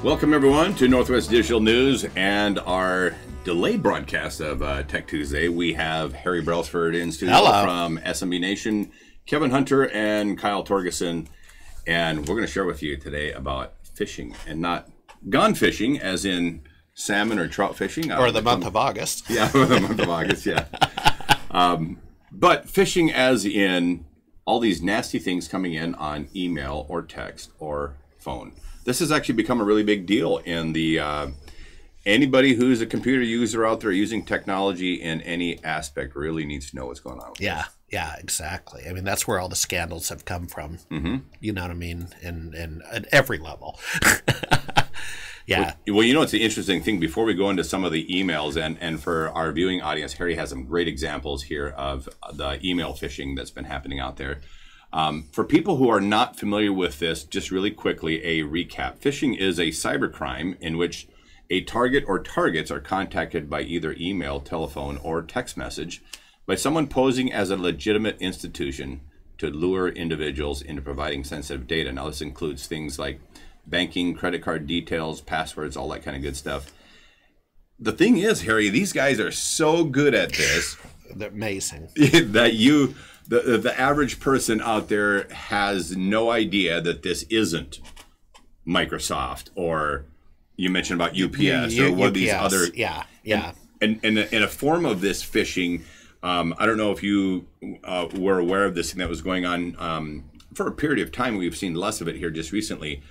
Welcome, everyone, to Northwest Digital News and our delayed broadcast of Tech Tuesday. We have Harry Brelsford in studio from SMB Nation, Kevin Hunter, and Kyle Torgeson. And we're going to share with you today about fishing, and not gone fishing, as in salmon or trout fishing. Or the month of August. Yeah, or the month of August, yeah. But fishing as in all these nasty things coming in on email or text or phone. This has actually become a really big deal in the anybody who's a computer user out there using technology in any aspect really needs to know what's going on with Yeah, exactly. I mean, that's where all the scandals have come from. Mm-hmm. You know what I mean? And at every level. Yeah. Well, you know, it's the interesting thing. Before we go into some of the emails, and for our viewing audience, Harry has some great examples here of the email phishing that's been happening out there. For people who are not familiar with this, just really quickly, a recap. Phishing is a cybercrime in which a target or targets are contacted by either email, telephone, or text message by someone posing as a legitimate institution to lure individuals into providing sensitive data. Now, this includes things like banking, credit card details, passwords, all that kind of good stuff. The thing is, Harry, these guys are so good at this. They're amazing. That the average person out there has no idea that this isn't Microsoft, or you mentioned about UPS or one of these other. Yeah. And in a form of this phishing, I don't know if you were aware of this thing that was going on for a period of time. We've seen less of it here just recently.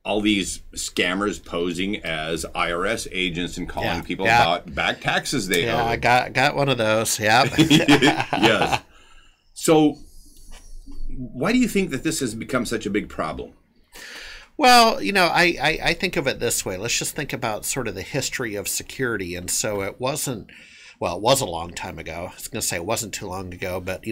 All these scammers posing as IRS agents and calling people about back taxes they owe. I got one of those. Yeah. Yes. So why do you think that this has become such a big problem? Well, you know, I think of it this way. Let's just think about sort of the history of security. And so it wasn't, well, it was a long time ago. I was going to say it wasn't too long ago, but,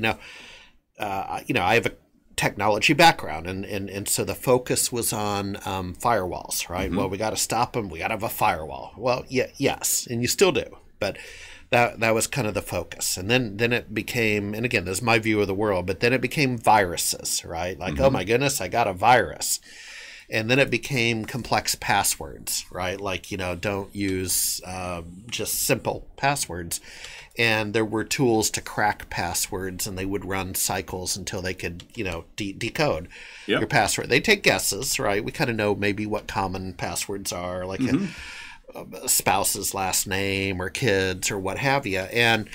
I have a technology background, and so the focus was on firewalls, right? Mm-hmm. Well, we got to stop them. We got to have a firewall. Well, yes, and you still do, but that was kind of the focus. And then it became, and again, this is my view of the world, but then it became viruses, right? Like, oh my goodness, I got a virus. And then it became complex passwords, right? Like, don't use just simple passwords. And there were tools to crack passwords, and they would run cycles until they could, decode your password. They take guesses, right? We kind of know maybe what common passwords are, like a spouse's last name or kids or what have you. And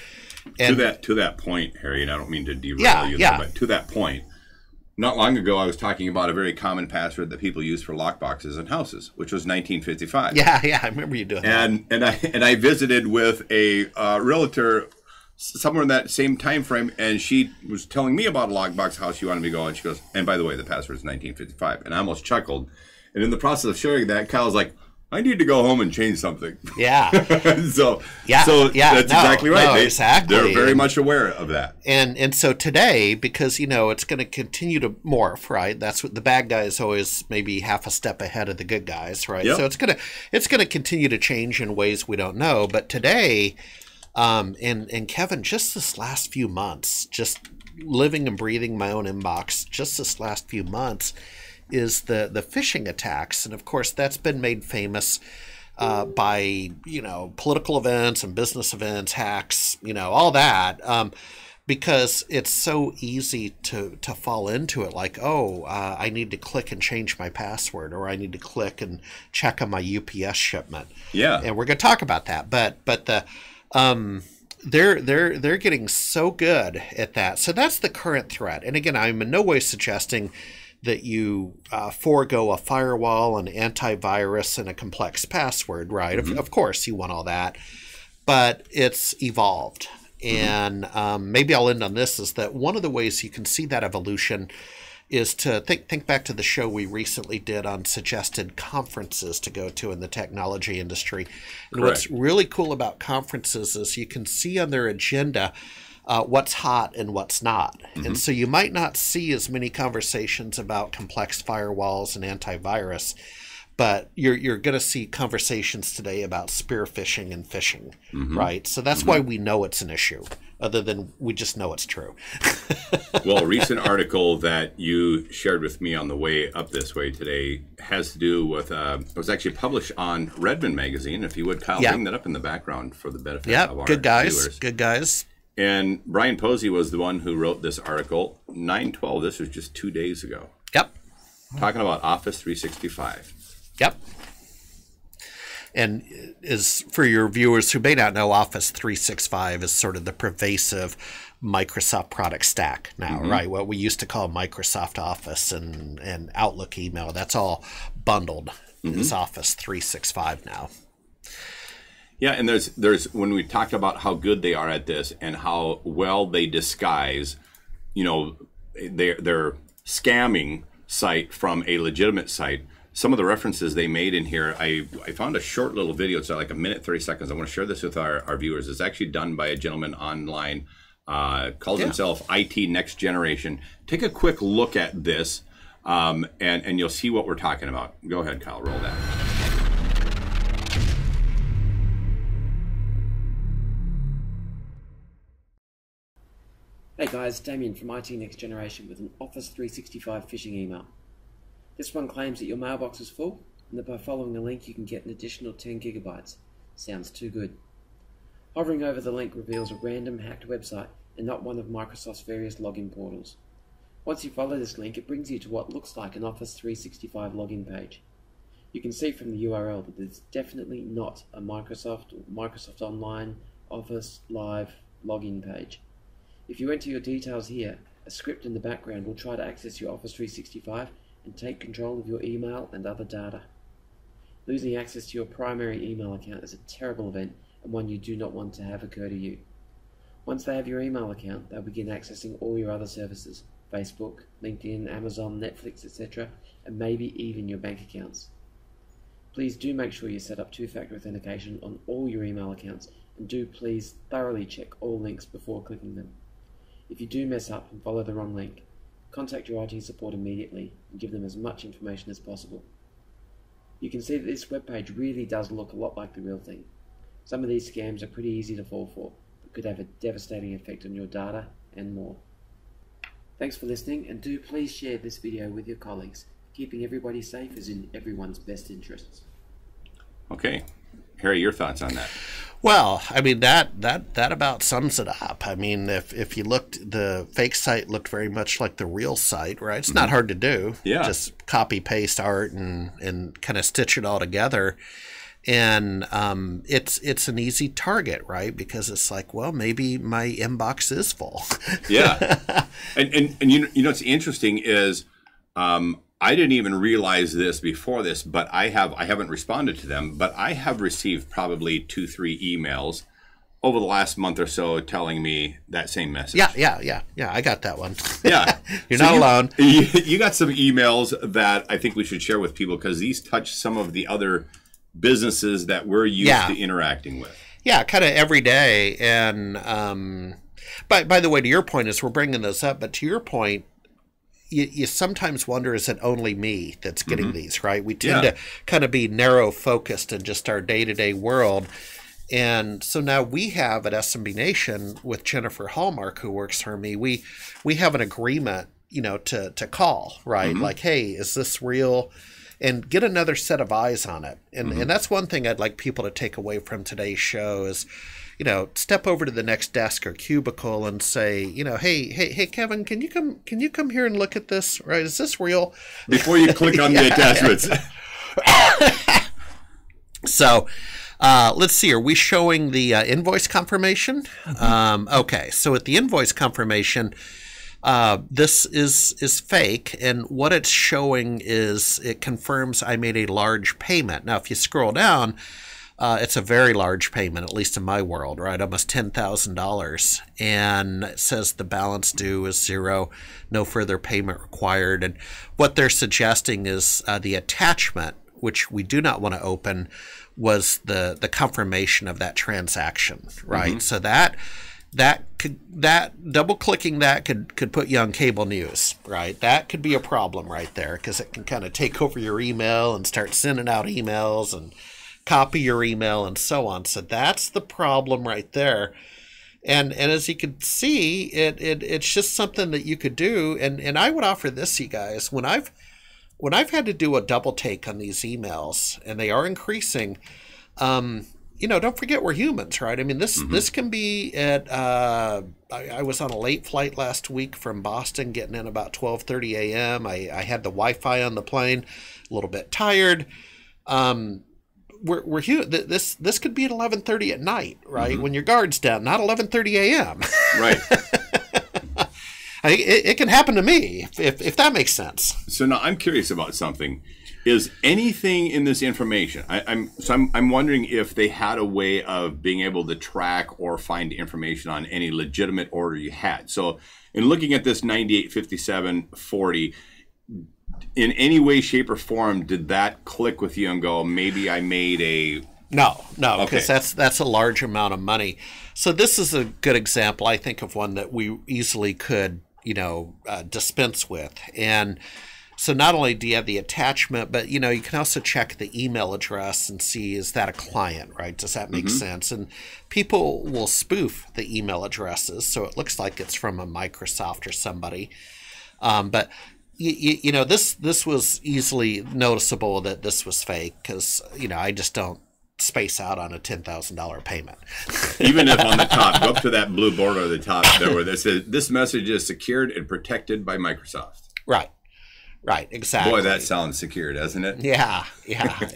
to that point, Harry, and I don't mean to derail you there, but to that point, not long ago, I was talking about a very common password that people use for lockboxes in houses, which was 1955. Yeah, I remember you doing that. And I visited with a realtor somewhere in that same time frame, and she was telling me about a lockbox house she wanted me to go, and she goes, and by the way, the password is 1955. And I almost chuckled. And in the process of sharing that, Kyle's like, I need to go home and change something. Yeah. So that's exactly right. No, exactly. They're very much aware of that. And so today, because, it's going to continue to morph, right? That's what the bad guys always maybe half a step ahead of the good guys, right? Yep. So it's going to continue to change in ways we don't know. But today, and Kevin, just this last few months, just living and breathing my own inbox, just this last few months, is the phishing attacks. And of course, that's been made famous by, political events and business events, hacks, all that, because it's so easy to fall into it. Like, I need to click and change my password, or I need to click and check on my UPS shipment. Yeah. And we're going to talk about that. But the they're getting so good at that. So that's the current threat. And again, I'm in no way suggesting that you forego a firewall, an antivirus, and a complex password, right? Mm-hmm. Of course, you want all that, but it's evolved. Mm-hmm. And maybe I'll end on this, is that one of the ways you can see that evolution is to think back to the show we recently did on suggested conferences to go to in the technology industry. And what's really cool about conferences is you can see on their agenda what's hot and what's not. Mm-hmm. And so you might not see as many conversations about complex firewalls and antivirus, but you're going to see conversations today about spear phishing and phishing, right? So that's why we know it's an issue, other than we just know it's true. Well, a recent article that you shared with me on the way up this way today has to do with, it was actually published on Redmond Magazine. If you would, Kyle, bring that up in the background for the benefit of our viewers. Good guys. And Brian Posey was the one who wrote this article, 9/12. This was just 2 days ago. Yep. Talking about Office 365. Yep. And is for your viewers who may not know, Office 365 is sort of the pervasive Microsoft product stack now, right? What we used to call Microsoft Office and Outlook email, that's all bundled as Office 365 now. Yeah, and there's when we talk about how good they are at this and how well they disguise, you know, their scamming site from a legitimate site. Some of the references they made in here, I found a short little video. It's like a minute, 30 seconds. I want to share this with our viewers. It's actually done by a gentleman online, calls himself IT Next Generation. Take a quick look at this, and you'll see what we're talking about. Go ahead, Kyle, roll that. Hey guys, Damien from IT Next Generation with an Office 365 phishing email. This one claims that your mailbox is full and that by following a link you can get an additional 10 gigabytes. Sounds too good. Hovering over the link reveals a random hacked website and not one of Microsoft's various login portals. Once you follow this link, it brings you to what looks like an Office 365 login page. You can see from the URL that it's definitely not a Microsoft or Microsoft Online Office Live login page. If you enter your details here, a script in the background will try to access your Office 365 and take control of your email and other data. Losing access to your primary email account is a terrible event and one you do not want to have occur to you. Once they have your email account, they'll begin accessing all your other services, Facebook, LinkedIn, Amazon, Netflix, etc., and maybe even your bank accounts. Please do make sure you set up two-factor authentication on all your email accounts, and do please thoroughly check all links before clicking them. If you do mess up and follow the wrong link, contact your IT support immediately and give them as much information as possible. You can see that this webpage really does look a lot like the real thing. Some of these scams are pretty easy to fall for, but could have a devastating effect on your data and more. Thanks for listening, and do please share this video with your colleagues. Keeping everybody safe is in everyone's best interests. Okay. Harry, your thoughts on that? Well, I mean, that about sums it up. I mean, if you looked, the fake site looked very much like the real site, right? It's not hard to do. Yeah. Just copy, paste art and kind of stitch it all together. And it's an easy target, right? Because it's like, well, maybe my inbox is full. Yeah. And you know what's interesting is I didn't even realize this before this, but I haven't responded to them, but I have received probably 2-3 emails over the last month or so telling me that same message. Yeah. I got that one. Yeah. You're not alone. You got some emails that I think we should share with people because these touch some of the other businesses that we're used to interacting with. Yeah, kind of every day. And by the way, to your point, as we're bringing those up, but to your point, you sometimes wonder, is it only me that's getting these, right? We tend to kind of be narrow focused in just our day-to-day world. And so now we have at SMB Nation with Jennifer Hallmark, who works for me, we have an agreement, to call, right? Like, hey, is this real? And get another set of eyes on it. And and that's one thing I'd like people to take away from today's show is, step over to the next desk or cubicle and say, hey, Kevin, can you come here and look at this? Right? Is this real? Before you click on the attachments. So, let's see. Are we showing the invoice confirmation? Okay. So at the invoice confirmation, this is fake, and what it's showing is it confirms I made a large payment. Now, if you scroll down, it's a very large payment, at least in my world, right? Almost $10,000. And it says the balance due is 0, no further payment required. And what they're suggesting is the attachment, which we do not want to open, was the confirmation of that transaction, right? So that double clicking that could put you on cable news, right? That could be a problem right there because it can kind of take over your email and start sending out emails and copy your email and so on. So that's the problem right there. And as you can see, it's just something that you could do. And I would offer this, you guys, when I've had to do a double take on these emails, and they are increasing, don't forget we're humans, right? I mean, this can be at. I was on a late flight last week from Boston, getting in about 12:30 a.m. I had the Wi-Fi on the plane, a little bit tired. We're here. This could be at 11:30 at night, right? When your guard's down, not 11:30 a.m. Right. It can happen to me if that makes sense. So now I'm curious about something. Is anything in this information? I'm wondering if they had a way of being able to track or find information on any legitimate order you had. So in looking at this 985740. In any way, shape, or form, did that click with you and go, maybe I made a... No, because that's a large amount of money. So this is a good example, I think, of one that we easily could, dispense with. And so not only do you have the attachment, but, you can also check the email address and see, is that a client, right? Does that make sense? And people will spoof the email addresses, so it looks like it's from a Microsoft or somebody. But... this was easily noticeable that this was fake because, I just don't space out on a $10,000 payment. Even if on the top, go up to that blue border at the top there where this says, this message is secured and protected by Microsoft. Right, exactly. Boy, that sounds secure, doesn't it? Yeah.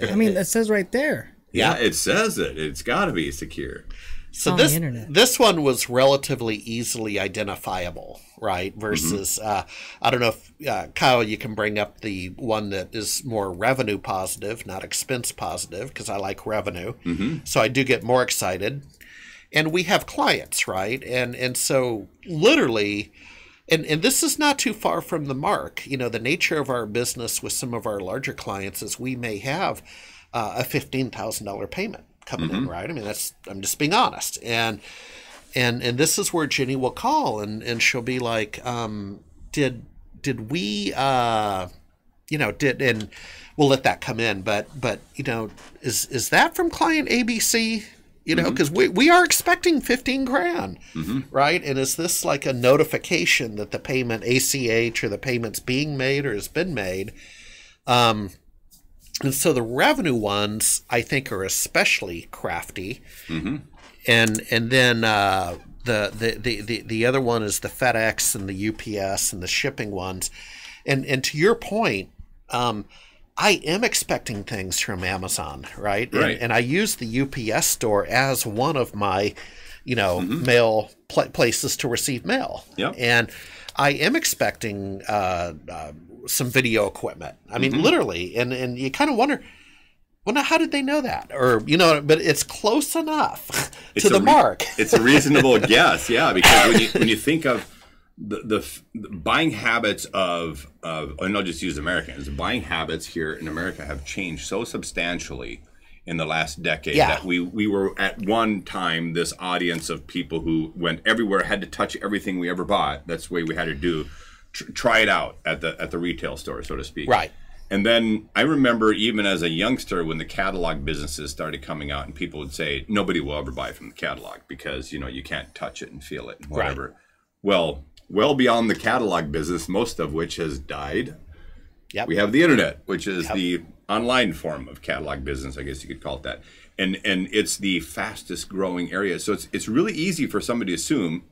I mean, it says right there. Yeah, it says it. It's got to be secure. So this one was relatively easily identifiable, right? Versus, I don't know if, Kyle, you can bring up the one that is more revenue positive, not expense positive, because I like revenue. So I do get more excited. And we have clients, right? And so literally, and this is not too far from the mark. The nature of our business with some of our larger clients is we may have a $15,000 payment coming in, right? I mean, I'm just being honest. And this is where Jenny will call and she'll be like, did we, and we'll let that come in, but is that from client ABC? Because we are expecting 15 grand, right? And is this like a notification that the payment ACH or the payment's being made or has been made? And so the revenue ones, I think, are especially crafty. And then the other one is the FedEx and the UPS and the shipping ones. And to your point, I am expecting things from Amazon, right? And I use the UPS store as one of my, mail places to receive mail. Yep. And I am expecting some video equipment. I mean, literally, and you kind of wonder, well, now how did they know that? Or but it's close enough to the mark. It's a reasonable guess, yeah. Because when you think of the buying habits of, and I'll just use Americans, buying habits here in America have changed so substantially in the last decade that we were at one time this audience of people who went everywhere, had to touch everything we ever bought. That's the way we had to do. Try it out at the retail store, so to speak. Right. And then I remember even as a youngster when the catalog businesses started coming out and people would say, nobody will ever buy from the catalog because, you can't touch it and feel it and whatever. Right. Well beyond the catalog business, most of which has died. Yep. We have the internet, which is the online form of catalog business, I guess you could call it that. And it's the fastest growing area. So it's really easy for somebody to assume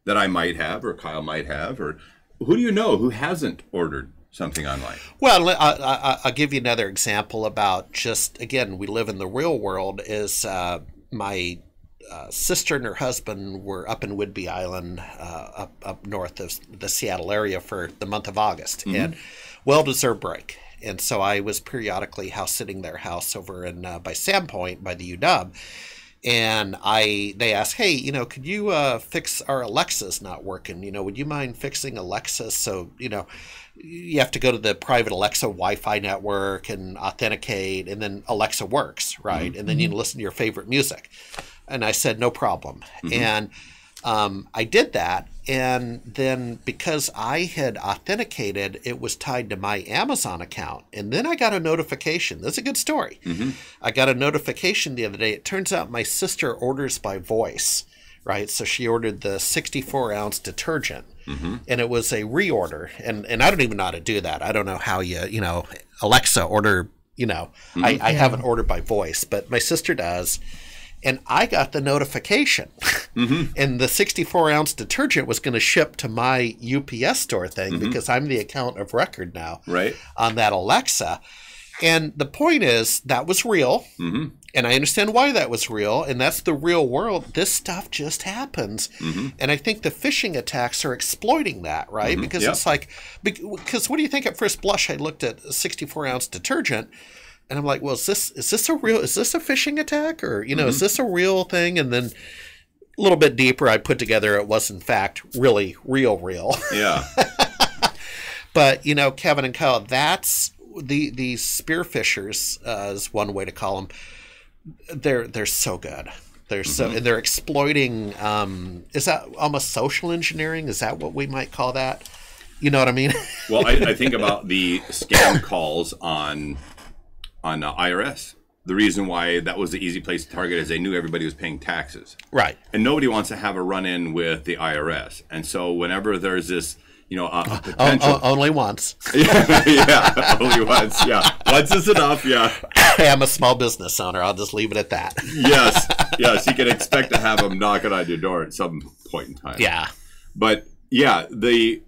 that I might have or Kyle might have, or who do you know who hasn't ordered something online? Well, I'll give you another example about just, again, we live in the real world, is my sister and her husband were up in Whidbey Island, up north of the Seattle area for the month of August, and well-deserved break. And so I was periodically house-sitting their house over in by Sandpoint by the UW. And they asked, hey, could you fix our Alexa's not working? Would you mind fixing Alexa? So, you have to go to the private Alexa Wi-Fi network and authenticate, and then Alexa works, right? And then you can listen to your favorite music. And I said, no problem. And I did that. And then because I had authenticated, it was tied to my Amazon account. And then I got a notification. That's a good story. I got a notification the other day. It turns out my sister orders by voice, right? So she ordered the 64-ounce detergent, and it was a reorder. And I don't even know how to do that. I don't know how Alexa order, I haven't ordered by voice, but my sister does. And I got the notification, and the 64-ounce detergent was going to ship to my UPS store thing because I'm the account of record now on that Alexa. And the point is that was real, and I understand why that was real, and that's the real world. This stuff just happens, and I think the phishing attacks are exploiting that, right? Because it's like, because what do you think at first blush? I looked at a 64-ounce detergent. And I'm like, well, is this a phishing attack, or is this a real thing? And then a little bit deeper, I put together it was in fact really real. Yeah. But Kevin and Kyle, that's these spear fishers, is one way to call them. They're so good. They're so, and they're exploiting. Is that almost social engineering? Is that what we might call that? You know what I mean? Well, I think about the scam calls on IRS. The reason why that was the easy place to target is they knew everybody was paying taxes. Right. And nobody wants to have a run-in with the IRS. And so whenever there's this, a potential... only once. Yeah, only once, yeah. Once is enough, yeah. I'm a small business owner. I'll just leave it at that. Yes. You can expect to have them knocking on your door at some point in time. Yeah. But, yeah, the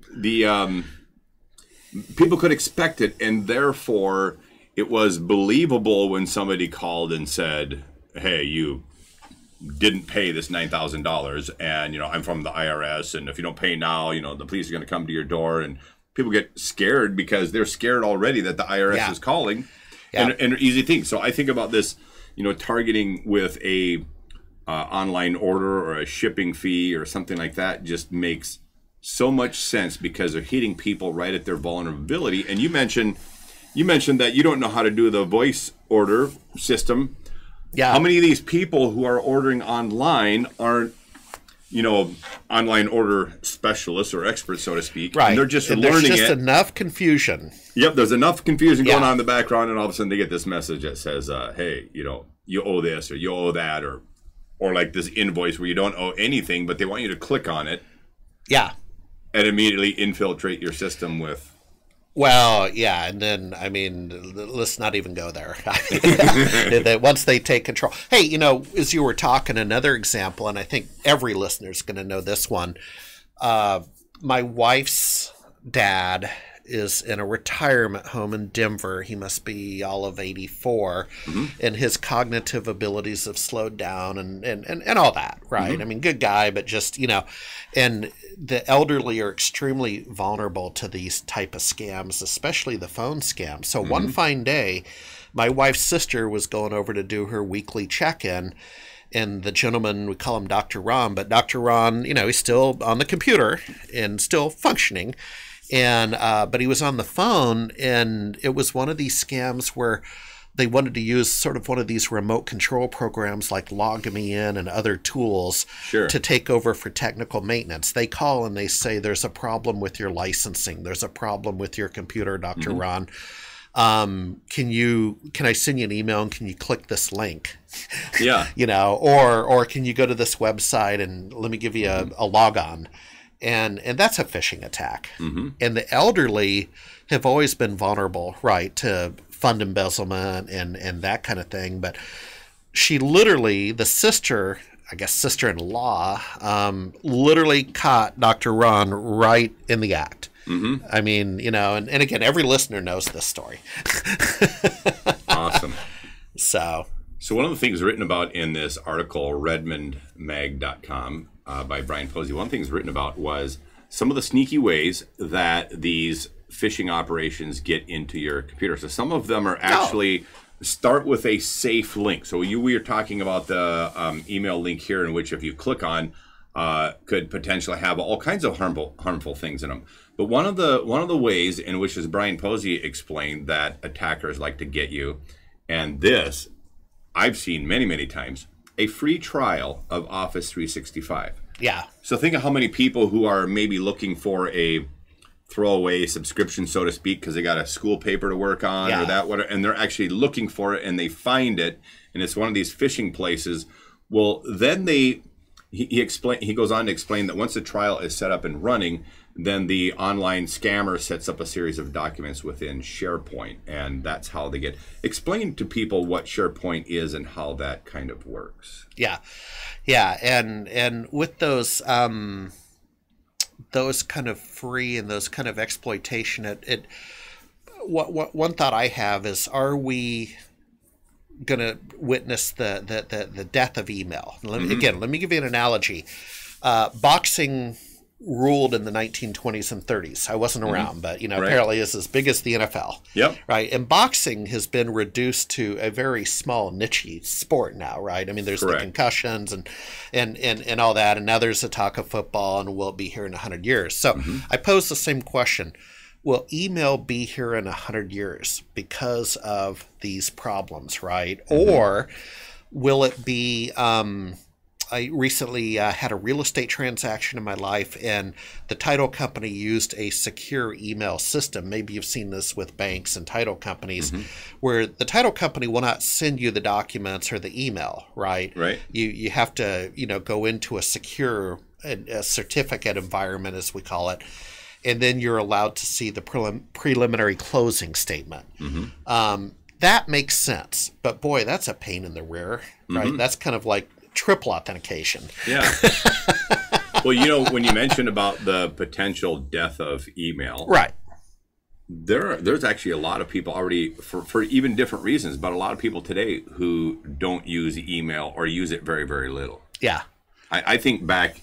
people could expect it, and therefore... It was believable when somebody called and said, hey, you didn't pay this $9,000 and, I'm from the IRS, and if you don't pay now, the police are going to come to your door, and people get scared because they're scared already that the IRS is calling, and easy things. So I think about this, targeting with a online order or a shipping fee or something like that just makes so much sense because they're hitting people right at their vulnerability. And you mentioned that you don't know how to do the voice order system. Yeah. How many of these people who are ordering online aren't, online order specialists or experts, so to speak? Right. And they're just and learning there's just it. enough confusion. Yep. There's enough confusion going on in the background, and all of a sudden they get this message that says, hey, you owe this or you owe that, or like this invoice where you don't owe anything, but they want you to click on it. Yeah. And immediately infiltrate your system with... Well, yeah, and then, let's not even go there. Once they take control. Hey, as you were talking, another example, and I think every listener's going to know this one. My wife's dad is in a retirement home in Denver. He must be all of 84, and his cognitive abilities have slowed down and all that, right? Good guy, but just, and the elderly are extremely vulnerable to these type of scams, especially the phone scam. So one fine day, my wife's sister was going over to do her weekly check-in, and the gentleman, we call him Dr. Ron, but Dr. Ron, he's still on the computer and still functioning. And but he was on the phone, and it was one of these scams where they wanted to use sort of one of these remote control programs like Log Me In and other tools to take over for technical maintenance. They call and they say, there's a problem with your licensing. There's a problem with your computer, Dr. Ron. Can I send you an email and can you click this link? Yeah. Or can you go to this website and let me give you a log on? And that's a phishing attack. And the elderly have always been vulnerable, right, to fund embezzlement and that kind of thing. But she literally, the sister, I guess sister-in-law, literally caught Dr. Ron right in the act. And again, every listener knows this story. Awesome. So one of the things written about in this article, redmondmag.com, by Brian Posey, one of the things written about was some of the sneaky ways that these phishing operations get into your computer. So some of them are actually start with a safe link. So we are talking about the email link here, in which if you click on, could potentially have all kinds of harmful things in them. But one of the ways in which, as Brian Posey explained, that attackers like to get you, and this I've seen many, many times, a free trial of Office 365. Yeah. So think of how many people who are maybe looking for a throwaway subscription, so to speak, because they got a school paper to work on or that, whatever, and they're actually looking for it and they find it, and it's one of these phishing places. Well, then they he goes on to explain that once the trial is set up and running, then the online scammer sets up a series of documents within SharePoint, and that's how they get. Explain to people what SharePoint is and how that kind of works. Yeah, and with those kind of free and those kind of exploitation, one thought I have is, are we going to witness the death of email? Again, let me give you an analogy. Boxing ruled in the 1920s and 30s. I wasn't around, but apparently it's as big as the NFL. Yep. Right. And boxing has been reduced to a very small niche sport now, right? I mean, there's the concussions and all that, and now there's the talk of football, and will it be here in 100 years? So I pose the same question. Will email be here in 100 years because of these problems, right? Or will it be... I recently had a real estate transaction in my life, and the title company used a secure email system. Maybe you've seen this with banks and title companies, where the title company will not send you the documents or the email, right? Right. You have to go into a secure a certificate environment, as we call it, and then you're allowed to see the preliminary closing statement. That makes sense, but boy, that's a pain in the rear, right? That's kind of like triple authentication. Yeah. Well, when you mentioned about the potential death of email, right? There's actually a lot of people already, for even different reasons, but a lot of people today who don't use email or use it very, very little. Yeah. I think back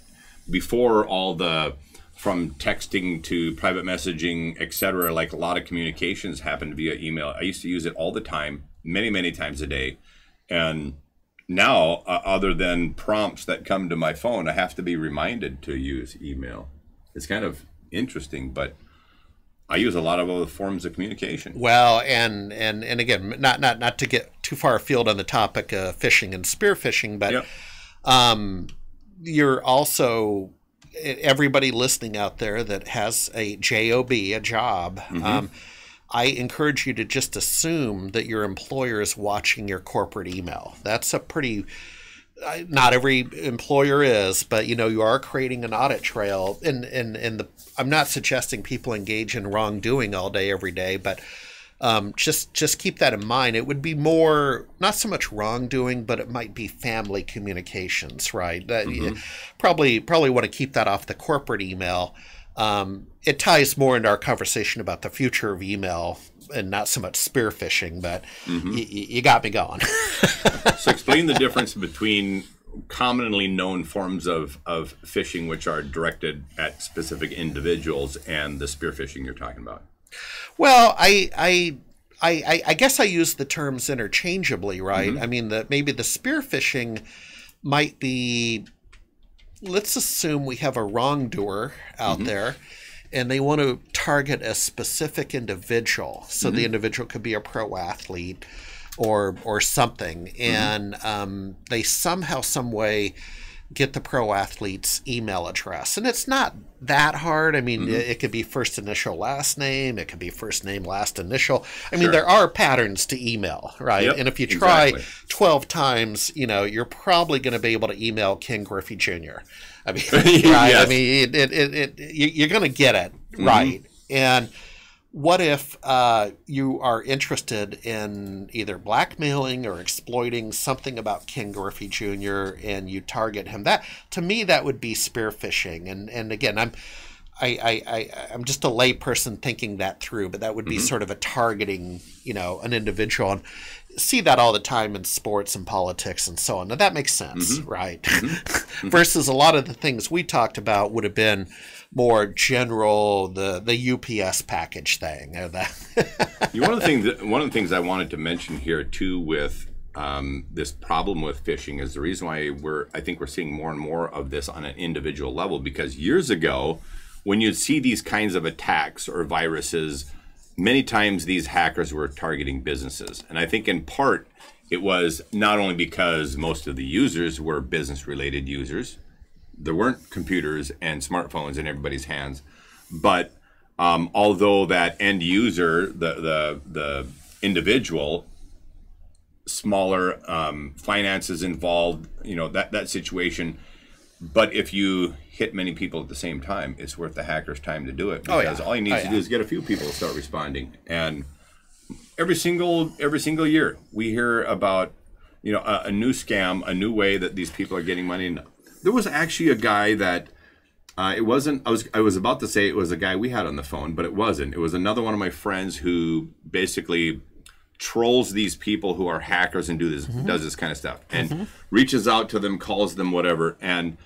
before all the, from texting to private messaging, etc., like a lot of communications happened via email. I used to use it all the time, many, many times a day. And now, other than prompts that come to my phone, I have to be reminded to use email. It's kind of interesting, but I use a lot of other forms of communication. Well, and again, not to get too far afield on the topic of phishing and spear phishing, but you're also, everybody listening out there that has a job, a job. I encourage you to just assume that your employer is watching your corporate email. That's a pretty, not every employer is, but you are creating an audit trail. And I'm not suggesting people engage in wrongdoing all day, every day, but just keep that in mind. It would be more, not so much wrongdoing, but it might be family communications, right? That you probably want to keep that off the corporate email. It ties more into our conversation about the future of email and not so much spear phishing, but you got me going. So explain the difference between commonly known forms of phishing, which are directed at specific individuals, and the spear phishing you're talking about. Well, I guess I use the terms interchangeably, right? I mean, maybe the spear phishing might be, let's assume we have a wrongdoer out there, and they want to target a specific individual. So the individual could be a pro athlete or something, and they somehow, some way get the pro athlete's email address. And it's not that hard. I mean, it could be first initial, last name. It could be first name, last initial. I mean, there are patterns to email, right? Yep, and if you try 12 times, you're probably going to be able to email Ken Griffey Jr. I mean, right? I mean, you're going to get it, right? And what if you are interested in either blackmailing or exploiting something about Ken Griffey Jr. and you target him? That, to me, that would be spear phishing. And again, I'm just a layperson thinking that through, but that would be sort of a targeting, an individual. And see that all the time in sports and politics and so on. Now that makes sense, right? Versus a lot of the things we talked about would have been more general, the UPS package thing. Or One of the things I wanted to mention here too with this problem with phishing is the reason why I think we're seeing more and more of this on an individual level, because years ago, when you'd see these kinds of attacks or viruses, many times these hackers were targeting businesses. And I think in part it was not only because most of the users were business-related users, there weren't computers and smartphones in everybody's hands, but although that end user, the individual, smaller finances involved, that situation, But if you hit many people at the same time, it's worth the hacker's time to do it, because all he needs to do is get a few people to start responding. And every single year we hear about a new scam, a new way that these people are getting money. And there was actually a guy that it wasn't. I was about to say it was a guy we had on the phone, but it wasn't. It was another one of my friends who basically trolls these people who are hackers and does this kind of stuff, and reaches out to them, calls them, whatever. And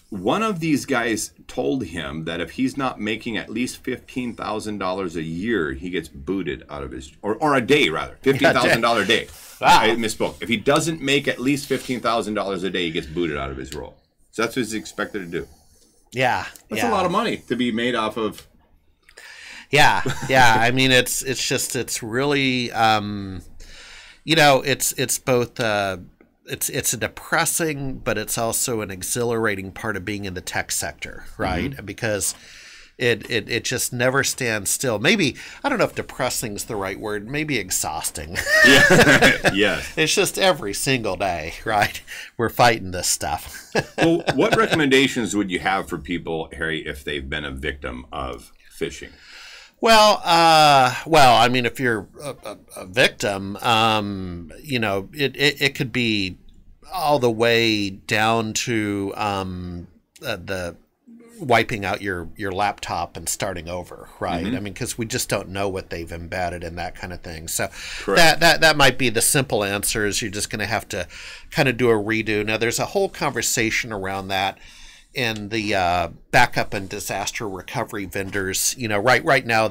one of these guys told him that if he's not making at least $15,000 a year, he gets booted out of his, or a day rather, $15,000 a day. Wow. I misspoke. If he doesn't make at least $15,000 a day, he gets booted out of his role. So that's what he's expected to do. Yeah, that's a lot of money to be made off of. Yeah. I mean, it's really, it's both. It's a depressing, but it's also an exhilarating part of being in the tech sector, right? Because it just never stands still. Maybe, I don't know if depressing is the right word. Maybe exhausting. Yeah. Yes. It's just every single day, right? We're fighting this stuff. Well, what recommendations would you have for people, Harry, if they've been a victim of phishing? Well, I mean, if you're a victim, it could be all the way down to the wiping out your laptop and starting over, right? I mean, because we just don't know what they've embedded in that kind of thing. So that might be the simple answer. Is you're just going to have to kind of do a redo. Now, there's a whole conversation around that. And the backup and disaster recovery vendors, right now,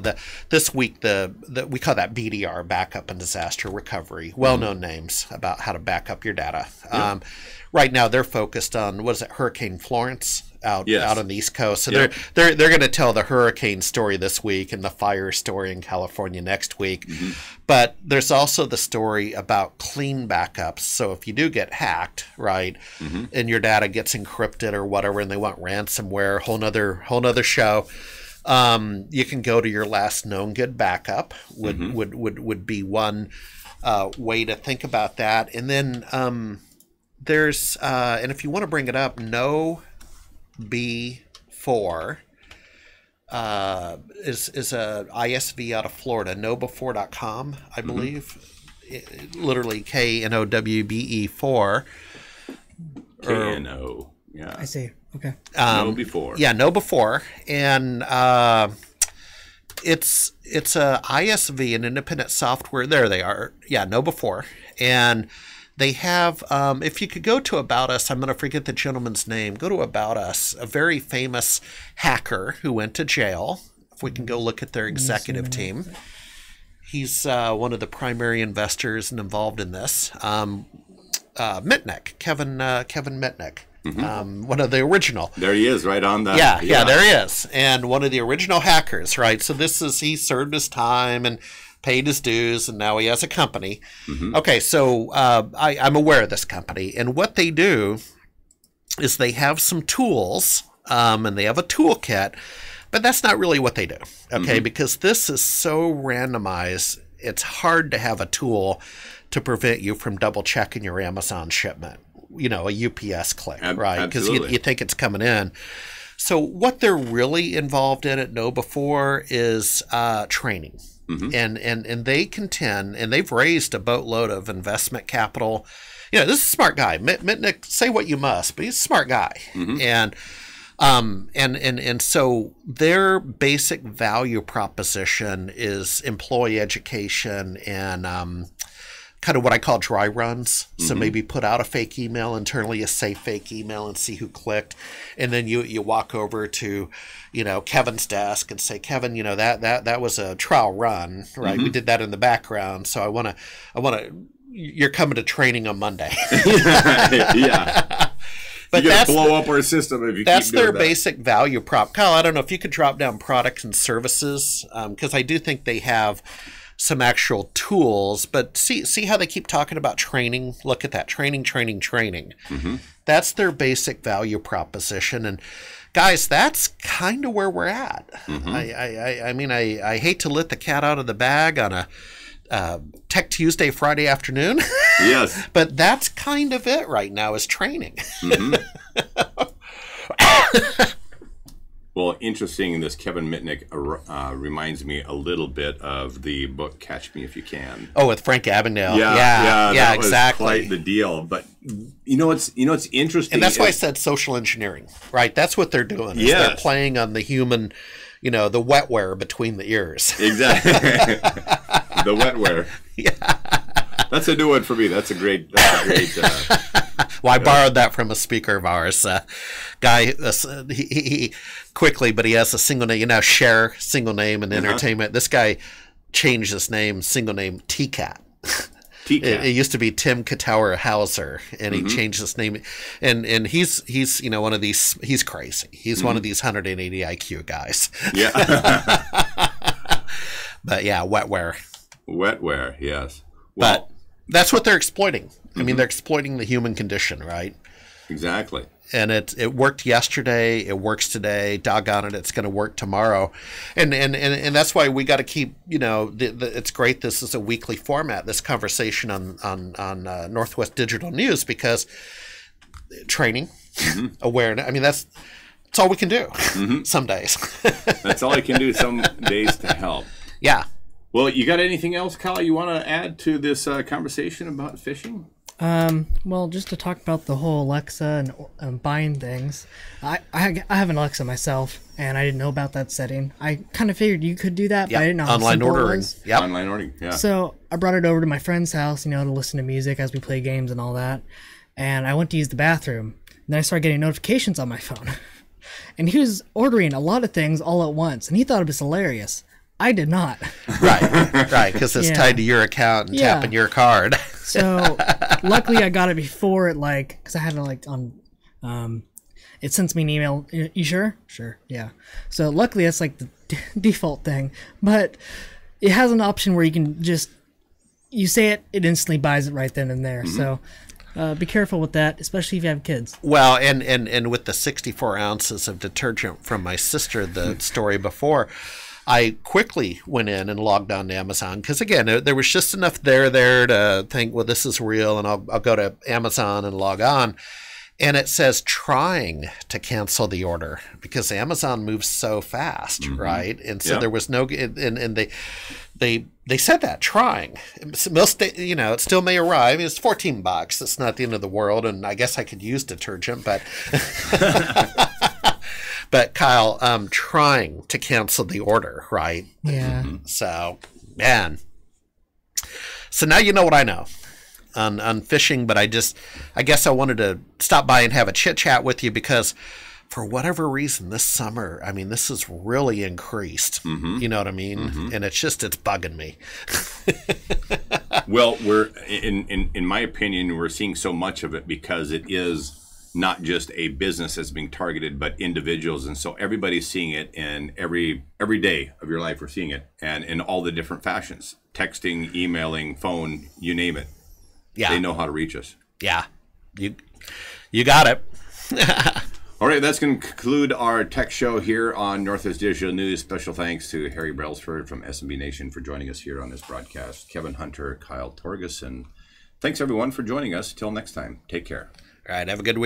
this week, we call that BDR, backup and disaster recovery, well-known names about how to back up your data. Yep. Right now, they're focused on, Hurricane Florence out on the East Coast. So they're going to tell the hurricane story this week and the fire story in California next week. But there's also the story about clean backups. So if you do get hacked, right, and your data gets encrypted or whatever, and they want ransomware, whole nother show. You can go to your last known good backup. Would be one way to think about that. And then there's and if you want to bring it up, KnowBe4 is a ISV out of Florida, knowbe4.com, I believe. Literally KNOWBE4. KNO. Yeah. I see. Okay. KnowBe4. Yeah, KnowBe4. And it's a ISV, an independent software. There they are. Yeah, KnowBe4. And they have, if you could go to About Us, I'm going to forget the gentleman's name. Go to About Us, a very famous hacker who went to jail. If we can go look at their executive team. He's one of the primary investors and involved in this. Mitnick, Kevin Mitnick. One of the original. There he is, right on that. Yeah, there he is. And one of the original hackers, right? So he served his time and paid his dues, and now he has a company. Okay, so I'm aware of this company. And what they do is they have some tools, and they have a toolkit, but that's not really what they do, okay? Because this is so randomized, it's hard to have a tool to prevent you from double-checking your Amazon shipment. A UPS click, right? Because you think it's coming in. So what they're really involved in at KnowBe4 is training. And they contend, and they've raised a boatload of investment capital. This is a smart guy. Mitnick, say what you must, but he's a smart guy. And so their basic value proposition is employee education and kind of what I call dry runs. So maybe put out a fake email internally, a safe fake email, and see who clicked. And then you walk over to, Kevin's desk and say, Kevin, that was a trial run, right? We did that in the background. So I want to, you're coming to training on Monday. Yeah. But you got to blow up our system if you keep doing that. That's their basic value prop. Kyle, I don't know if you could drop down products and services, because I do think they have some actual tools, but see how they keep talking about training? Look at that. Training. That's their basic value proposition. And guys, that's kind of where we're at. I mean, I hate to let the cat out of the bag on a Tech Tuesday, Friday afternoon. Yes. But that's kind of it right now is training. Well, interesting. This Kevin Mitnick reminds me a little bit of the book "Catch Me If You Can." Oh, with Frank Abagnale. Yeah, that was exactly. quite the deal. But it's interesting, and that's why I said social engineering, right? That's what they're doing. Is They're playing on the human, the wetware between the ears. Exactly. The wetware. Yeah. That's a new one for me. That's a great. Well, I borrowed that from a speaker of ours. Guy, he quickly, but he has a single name. Share single name and entertainment. This guy changed his name, single name TCAT. It used to be Tim Katower Hauser, and he changed his name. And he's one of these. He's crazy. He's one of these 180 IQ guys. Yeah. But yeah, wetware. Wetware, yes. Well, but that's what they're exploiting. I mean, they're exploiting the human condition, right? Exactly. And it worked yesterday. It works today. Doggone it, it's going to work tomorrow. And that's why we got to keep. It's great. This is a weekly format. This conversation on NorthWest Digital News, because training, awareness. I mean, that's all we can do. Some days. That's all I can do. Some days to help. Yeah. Well, you got anything else, Kyle, you want to add to this conversation about phishing? Well, just to talk about the whole Alexa and buying things, I have an Alexa myself, and I didn't know about that setting. I kind of figured you could do that, but I didn't know how online simple ordering. it was. Yep. Online ordering, yeah. So I brought it over to my friend's house, to listen to music as we play games and all that. And I went to use the bathroom. And then I started getting notifications on my phone. And he was ordering a lot of things all at once, and he thought it was hilarious. I did not. Right, because it's tied to your account and tapping your card. So luckily I got it before it, because I had it on, it sends me an email. You sure? Sure, yeah. So luckily that's the default thing. But it has an option where you can you say it instantly buys it right then and there. So be careful with that, especially if you have kids. Well, and with the 64 ounces of detergent from my sister, the story before, I quickly went in and logged on to Amazon because, again, there was just enough there to think, well, this is real, and I'll go to Amazon and log on. And it says trying to cancel the order because Amazon moves so fast, right? And so there was no, and they said that trying. Most, it still may arrive. It's $14. It's not the end of the world, and I guess I could use detergent, but. But Kyle, trying to cancel the order, right? Yeah. So, man. So now you know what I know on phishing, but I guess I wanted to stop by and have a chit chat with you because for whatever reason this summer, I mean, this has really increased. You know what I mean? And it's bugging me. Well, we're in my opinion, we're seeing so much of it because it is not just a business that's being targeted, but individuals. And so everybody's seeing it in every day of your life. We're seeing it and in all the different fashions, texting, emailing, phone, you name it. Yeah. They know how to reach us. Yeah. You got it. All right. That's going to conclude our tech show here on Northwest Digital News. Special thanks to Harry Brelsford from SMB Nation for joining us here on this broadcast. Kevin Hunter, Kyle Torgeson. Thanks everyone for joining us. Till next time. Take care. All right. Have a good week.